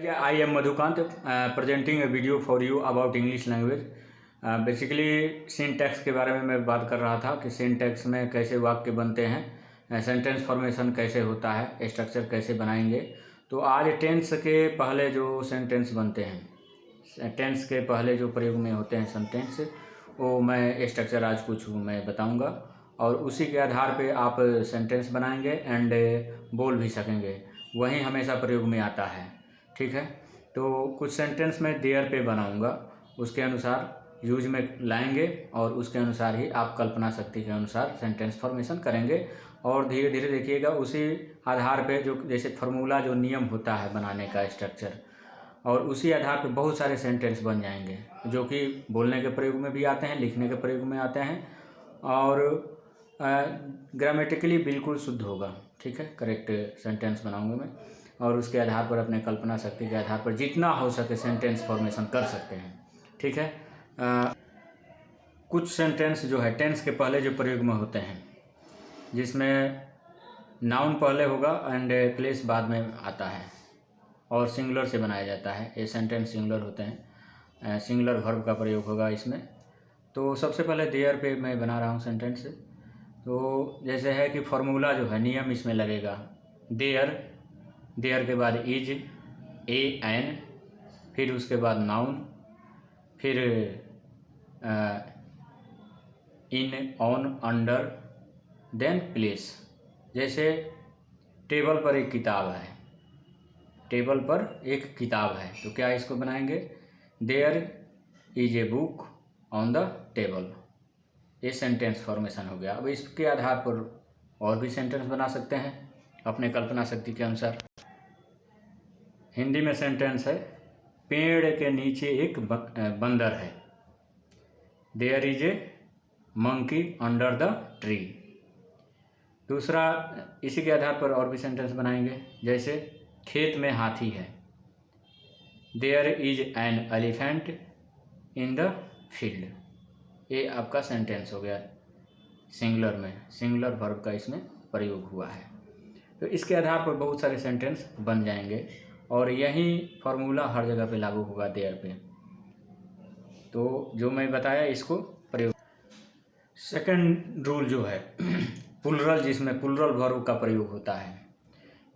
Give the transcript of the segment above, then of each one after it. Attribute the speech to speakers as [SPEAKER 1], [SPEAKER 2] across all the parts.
[SPEAKER 1] I am Madhukant, presenting a video for you about English language. Basically syntax के बारे में मैं बात कर रहा था कि सिंटैक्स में कैसे वाक्य बनते हैं, सेंटेंस फॉर्मेशन कैसे होता है, स्ट्रक्चर कैसे बनाएंगे। तो आज टेंस के पहले जो सेंटेंस बनते हैं, टेंस के पहले जो प्रयोग में होते हैं सेंटेंस, वो मैं स्ट्रक्चर आज कुछ मैं बताऊंगा और उसी के आधार पे आप सेंटेंस बनाएंगे एंड बोल भी सकेंगे। वही हमेशा प्रयोग में आता है, ठीक है। तो कुछ सेंटेंस मैं देयर पे बनाऊंगा, उसके अनुसार यूज में लाएंगे और उसके अनुसार ही आप कल्पना शक्ति के अनुसार सेंटेंस फॉर्मेशन करेंगे। और धीरे धीरे देखिएगा उसी आधार पे जो जैसे फार्मूला जो नियम होता है बनाने का स्ट्रक्चर, और उसी आधार पे बहुत सारे सेंटेंस बन जाएंगे जो कि बोलने के प्रयोग में भी आते हैं, लिखने के प्रयोग में आते हैं और ग्रामेटिकली बिल्कुल शुद्ध होगा, ठीक है। करेक्ट सेंटेंस बनाऊंगा मैं और उसके आधार पर अपने कल्पना शक्ति के आधार पर जितना हो सके सेंटेंस फॉर्मेशन कर सकते हैं, ठीक है। कुछ सेंटेंस जो है टेंस के पहले जो प्रयोग में होते हैं, जिसमें नाउन पहले होगा एंड प्लेस बाद में आता है और सिंगुलर से बनाया जाता है। ये सेंटेंस सिंगुलर होते हैं, सिंगुलर वर्ब का प्रयोग होगा इसमें। तो सबसे पहले देयर पे मैं बना रहा हूँ सेंटेंस। तो जैसे है कि फार्मूला जो है नियम इसमें लगेगा, देयर, देयर के बाद इज, ए एन, फिर उसके बाद नाउन, फिर in, on, under, then place. जैसे टेबल पर एक किताब है, टेबल पर एक किताब है, तो क्या इसको बनाएंगे, there is a book on the table. ये सेंटेंस फॉर्मेशन हो गया। अब इसके आधार पर और भी सेंटेंस बना सकते हैं अपने कल्पना शक्ति के अनुसार। हिंदी में सेंटेंस है, पेड़ के नीचे एक बंदर है, there is a monkey under the tree. दूसरा इसी के आधार पर और भी सेंटेंस बनाएंगे, जैसे खेत में हाथी है, there is an elephant in the field. ये आपका सेंटेंस हो गया सिंगुलर में, सिंगुलर वर्ब का इसमें प्रयोग हुआ है। तो इसके आधार पर बहुत सारे सेंटेंस बन जाएंगे और यही फार्मूला हर जगह पे लागू होगा देयर पे। तो जो मैं बताया इसको प्रयोग। सेकंड रूल जो है प्लुरल, जिसमें प्लुरल वर्ब का प्रयोग होता है,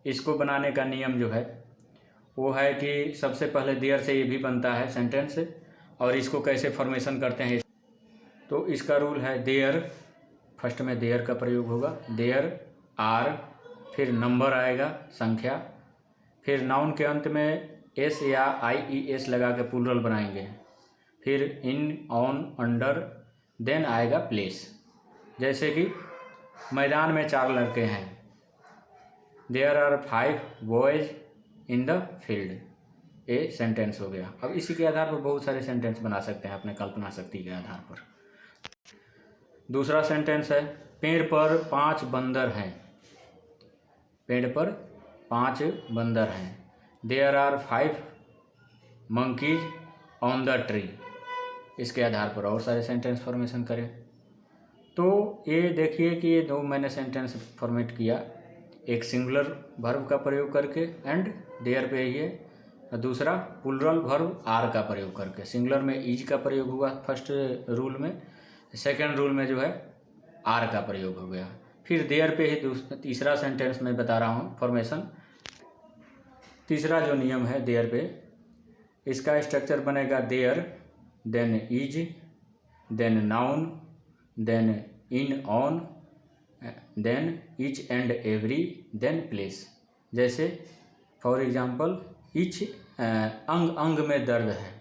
[SPEAKER 1] इसको बनाने का नियम जो है वो है कि सबसे पहले देयर से ये भी बनता है सेंटेंस, और इसको कैसे फॉर्मेशन करते हैं तो इसका रूल है, देयर, फर्स्ट में देयर का प्रयोग होगा, देयर आर, फिर नंबर आएगा संख्या, फिर नाउन के अंत में एस या आई ई एस लगा के प्लुरल बनाएंगे, फिर इन, ऑन, अंडर, देन आएगा प्लेस। जैसे कि मैदान में 4 लड़के हैं, there are 5 boys in the field. ये सेंटेंस हो गया। अब इसी के आधार पर बहुत सारे सेंटेंस बना सकते हैं अपने कल्पना शक्ति के आधार पर। दूसरा सेंटेंस है, पेड़ पर 5 बंदर हैं, पेड़ पर 5 बंदर हैं, there are 5 monkeys on the tree. इसके आधार पर और सारे सेंटेंस फॉर्मेशन करें। तो ये देखिए कि ये दो मैंने सेंटेंस फॉर्मेट किया, एक सिंगुलर वर्ब का प्रयोग करके एंड देयर पे ही है, दूसरा प्लुरल वर्ब आर का प्रयोग करके। सिंगुलर में इज का प्रयोग हुआ फर्स्ट रूल में, सेकंड रूल में जो है आर का प्रयोग हो गया। फिर देयर पे ही तीसरा सेंटेंस मैं बता रहा हूँ फॉर्मेशन। तीसरा जो नियम है देयर पे, इसका स्ट्रक्चर बनेगा there, then is, then noun, then in, on, then each and every, then place. जैसे फॉर एग्जांपल ईच, अंग अंग में दर्द है,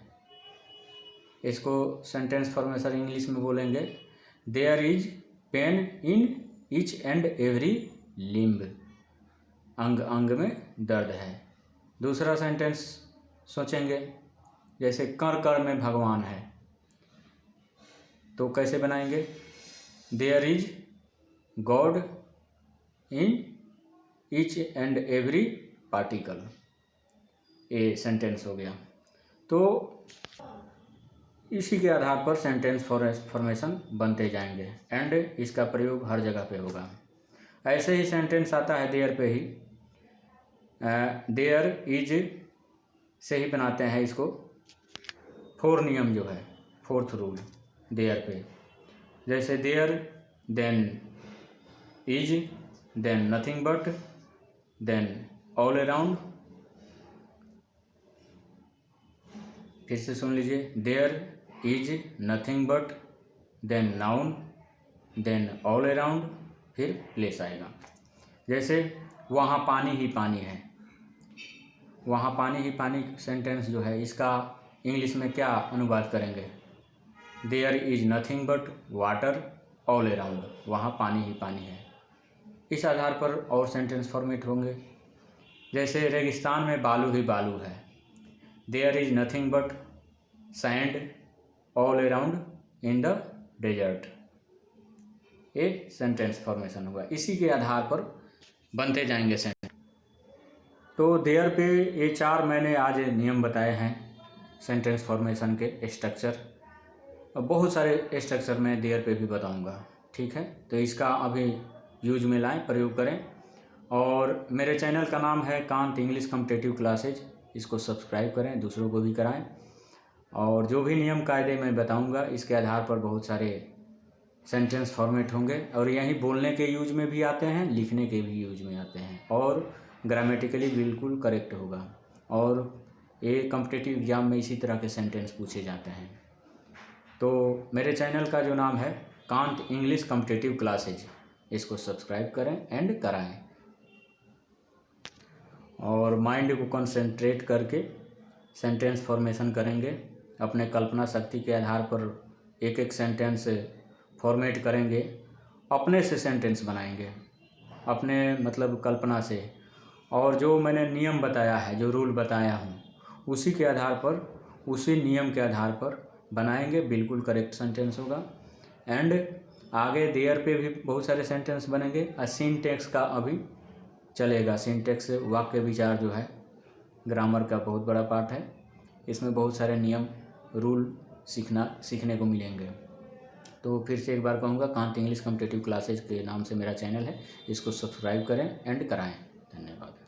[SPEAKER 1] इसको सेंटेंस फॉर्मेशन इंग्लिश में बोलेंगे, there is pain in each and every limb. अंग अंग में दर्द है। दूसरा सेंटेंस सोचेंगे, जैसे कण कण में भगवान है, तो कैसे बनाएंगे, there is God in each and every particle. ये सेंटेंस हो गया। तो इसी के आधार पर सेंटेंस फॉर्मेशन बनते जाएंगे एंड इसका प्रयोग हर जगह पे होगा। ऐसे ही सेंटेंस आता है देयर पे ही, देयर इज से ही बनाते हैं इसको। 4 नियम जो है, 4th रूल देयर पे, जैसे there, then is, then nothing but, then all around. फिर से सुन लीजिए, there is nothing but, then noun, then all around, फिर प्लेस आएगा। जैसे वहाँ पानी ही पानी है, वहाँ पानी ही पानी सेंटेंस जो है इसका इंग्लिश में क्या अनुवाद करेंगे? There is nothing but water all around, वहाँ पानी ही पानी है। इस आधार पर और सेंटेंस फॉर्मेट होंगे। जैसे रेगिस्तान में बालू ही बालू है, there is nothing but sand all around in the desert. ये सेंटेंस फॉर्मेशन हुआ। इसी के आधार पर बनते जाएंगे सेंटेंस। तो देयर पे ये 4 मैंने आज नियम बताए हैं सेंटेंस फॉर्मेशन के स्ट्रक्चर। अब बहुत सारे स्ट्रक्चर मैं देयर पे भी बताऊंगा, ठीक है। तो इसका अभी यूज में लाएं, प्रयोग करें। और मेरे चैनल का नाम है कांत इंग्लिश कॉम्पिटिटिव क्लासेज, इसको सब्सक्राइब करें, दूसरों को भी कराएं। और जो भी नियम कायदे मैं बताऊंगा इसके आधार पर बहुत सारे सेंटेंस फॉर्मेट होंगे। और यही बोलने के यूज में भी आते हैं, लिखने के भी यूज में आते हैं, और ग्रामेटिकली बिल्कुल करेक्ट होगा। और ये कॉम्पिटिटिव एग्जाम में इसी तरह के सेंटेंस पूछे जाते हैं। तो मेरे चैनल का जो नाम है कांत इंग्लिश कॉम्पिटिटिव क्लासेज, इसको सब्सक्राइब करें एंड कराएं। और माइंड को कंसंट्रेट करके सेंटेंस फॉर्मेशन करेंगे। अपने कल्पना शक्ति के आधार पर एक एक सेंटेंस फॉर्मेट करेंगे, अपने से सेंटेंस बनाएंगे, अपने मतलब कल्पना से। और जो मैंने नियम बताया है, जो रूल बताया हूँ, उसी के आधार पर, उसी नियम के आधार पर बनाएंगे, बिल्कुल करेक्ट सेंटेंस होगा। एंड आगे देयर पे भी बहुत सारे सेंटेंस बनेंगे। और सिंटैक्स का अभी चलेगा। सिंटैक्स वाक्य विचार जो है ग्रामर का बहुत बड़ा पार्ट है। इसमें बहुत सारे नियम रूल सीखने को मिलेंगे। तो फिर से एक बार कहूँगा, कांत इंग्लिश कॉम्पिटिटिव क्लासेज के नाम से मेरा चैनल है, इसको सब्सक्राइब करें एंड कराएं। धन्यवाद।